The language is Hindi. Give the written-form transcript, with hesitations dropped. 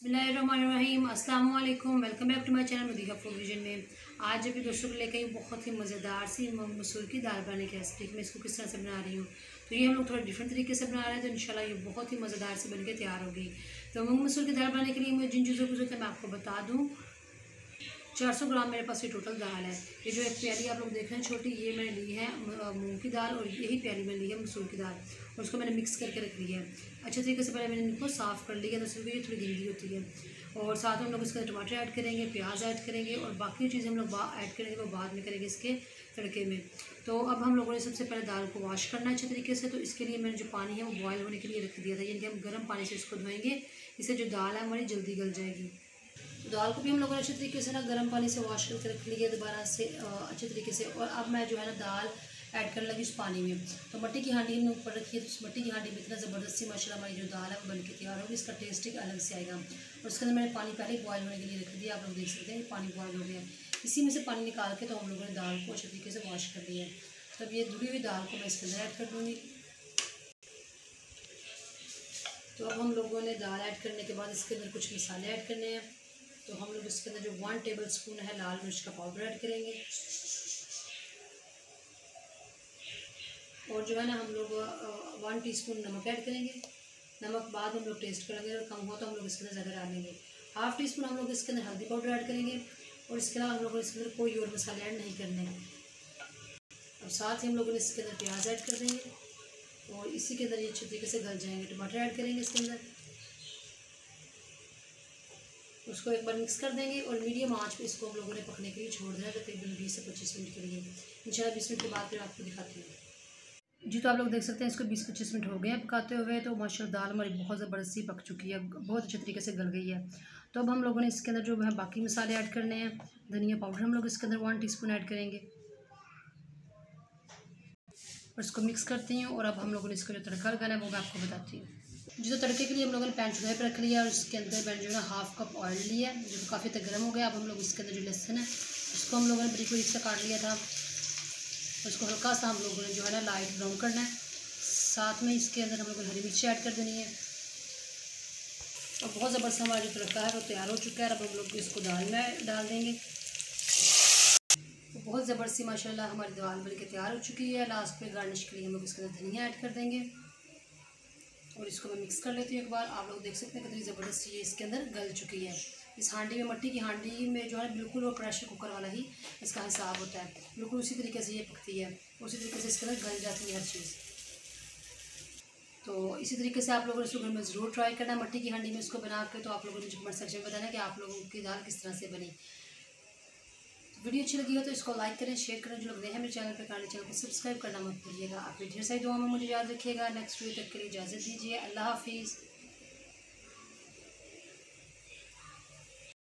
बिस्मिल्लाहिर्रहमानिर्रहीम। अस्सलाम वालेकुम। Welcome back to my channel Madiha food vision में। आज अभी दोस्तों को लेकर बहुत ही मज़ेदार सी मसूर की दाल बनाने की रेसिपी। मैं इसको किस तरह से बना रही हूँ, तो ये हम लोग थोड़ा डिफरेंट तरीके से बना रहे हैं, तो इंशाल्लाह ये बहुत ही मज़ेदार से बनके तैयार होगी। तो मूंग मसूर की दाल बनाने के लिए मुझे जिन चीज़ों की ज़रूरत है मैं आपको बता दूँ। 400 ग्राम मेरे पास ये टोटल दाल है। ये जो एक प्याली आप लोग देख रहे हैं छोटी, ये मैंने ली है मूंग की दाल, और यही प्याली मैंने ली है मसूर की दाल, और उसको मैंने मिक्स करके रख लिया है अच्छे तरीके से। पहले मैंने इनको साफ़ कर लिया, तो ये थोड़ी गंदी होती है। और साथ में हम लोग इसके टमाटर ऐड करेंगे, प्याज ऐड करेंगे, और बाकी चीज़ें हम लोग ऐड करेंगे वो बाद में करेंगे इसके तड़के में। तो अब हम लोगों ने सबसे पहले दाल को वॉश करना है अच्छे तरीके से। तो इसके लिए मैंने जो पानी है वो बॉयल होने के लिए रख दिया था, यानी कि हम गर्म पानी से इसको धोएंगे, इससे जो दाल है हमारी जल्दी गल जाएगी। तो दाल को भी हम लोगों ने अच्छे तरीके से ना गर्म पानी से वॉश करके रख लिया दोबारा से अच्छे तरीके से। और अब मैं जो है ना दाल ऐड करने लगी उस पानी में। तो मट्टी की हांडी हमने ऊपर रखी है, तो उस मट्टी की हांडी में इतना ज़बरदस्ती माशाल्लाह हमारी जो दाल है वो बन के तैयार होगी। इसका टेस्ट एक अलग से आएगा। और उसके अंदर मैंने पानी पहले बॉयल होने के लिए रख दिया, आप लोग देख सकते हैं पानी बॉयल हो गया। इसी में से पानी निकाल के तो हम लोगों ने दाल को अच्छे तरीके से वॉश कर लिया है। तो अब ये धुली हुई दाल को मैं इसके अंदर ऐड कर दूँगी। तो अब हम लोगों ने दाल ऐड करने के बाद इसके अंदर कुछ मसाले ऐड करने हैं। तो हम लोग इसके अंदर जो 1 टेबलस्पून है लाल मिर्च का पाउडर ऐड करेंगे, और जो है ना हम लोग 1 टीस्पून नमक ऐड करेंगे। नमक बाद हम लोग टेस्ट करेंगे, अगर कम हो तो हम लोग इसके अंदर ज़्यादा डालेंगे। ½ टीस्पून हम लोग इसके अंदर हल्दी पाउडर ऐड करेंगे, और इसके अलावा हम लोग इसके अंदर कोई और मसाले ऐड नहीं करने। अब साथ ही हम लोगों ने इसके अंदर प्याज ऐड कर देंगे, और इसी के अंदर ये अच्छे तरीके से गल जाएंगे। टमाटर ऐड करेंगे इसके अंदर, उसको एक बार मिक्स कर देंगे, और मीडियम आंच पे इसको हम लोगों ने पकने के लिए छोड़ देना है तकरीबन 20 से 25 मिनट के लिए। इंशाल्लाह 20 मिनट के बाद फिर आपको दिखाती हूँ जी। तो आप लोग देख सकते हैं इसको 20-25 मिनट हो गए हैं पकाते हुए। तो माशाल्लाह दाल हमारी बहुत ज़बरदस्ती पक चुकी है, बहुत अच्छे तरीके से गल गई है। तो अब हम लोगों ने इसके अंदर जो है बाकी मसाले ऐड करने हैं। धनिया पाउडर हम लोग इसके अंदर 1 टीस्पून ऐड करेंगे, और इसको मिक्स करती हूँ। और अब हम लोगों ने इसका जो तड़का लगाना है वो मैं आपको बताती हूँ जी। तो तड़के के लिए हम लोगों ने पैन चूल्हे पर रख लिया, और उसके अंदर मैंने जो है 1/2 कप ऑयल लिया है, जो काफ़ी तक गर्म हो गया। अब हम लोग इसके अंदर जो लहसुन है उसको हम लोगों ने बारीक बारीक से काट लिया था, उसको हल्का सा हम लोगों ने जो है ना लाइट ब्राउन करना है। साथ में इसके अंदर हम लोगों ने हरी मिर्ची ऐड कर देनी है। और बहुत ज़बरदस्त हमारा जो तड़का है वो तैयार हो चुका है। अब हम लोग इसको दाल में डाल देंगे। तो बहुत ज़बरदस्ती माशाल्लाह हमारी दाल बन के तैयार हो चुकी है। लास्ट में गार्निश के लिए हम लोग इसके अंदर धनिया ऐड कर देंगे, और इसको मैं मिक्स कर लेती हूँ एक बार। आप लोग देख सकते हैं कितनी ज़बरदस्त ये इसके अंदर गल चुकी है। इस हांडी में, मट्टी की हांडी में जो है बिल्कुल वो प्रेशर कुकर वाला ही इसका हिसाब होता है, बिल्कुल उसी तरीके से ये पकती है, उसी तरीके से इसके अंदर गल जाती है हर चीज़। तो इसी तरीके से आप लोगों ने इसको घर में ज़रूर ट्राई करना है मट्टी की हांडी में इसको बना के। तो आप लोगों ने मुझे कमेंट सेक्शन में बताना कि आप लोगों की दाल किस तरह से बनी। वीडियो अच्छी लगी हो तो इसको लाइक करें, शेयर करें। जो लोग नए हैं मेरे चैनल पर, चैनल को सब्सक्राइब करना मत भूलिएगा। आप ढेर सारी दुआ में मुझे याद रखिएगा। नेक्स्ट वीडियो तक के लिए इजाज़त दीजिए। अल्लाह हाफिज़।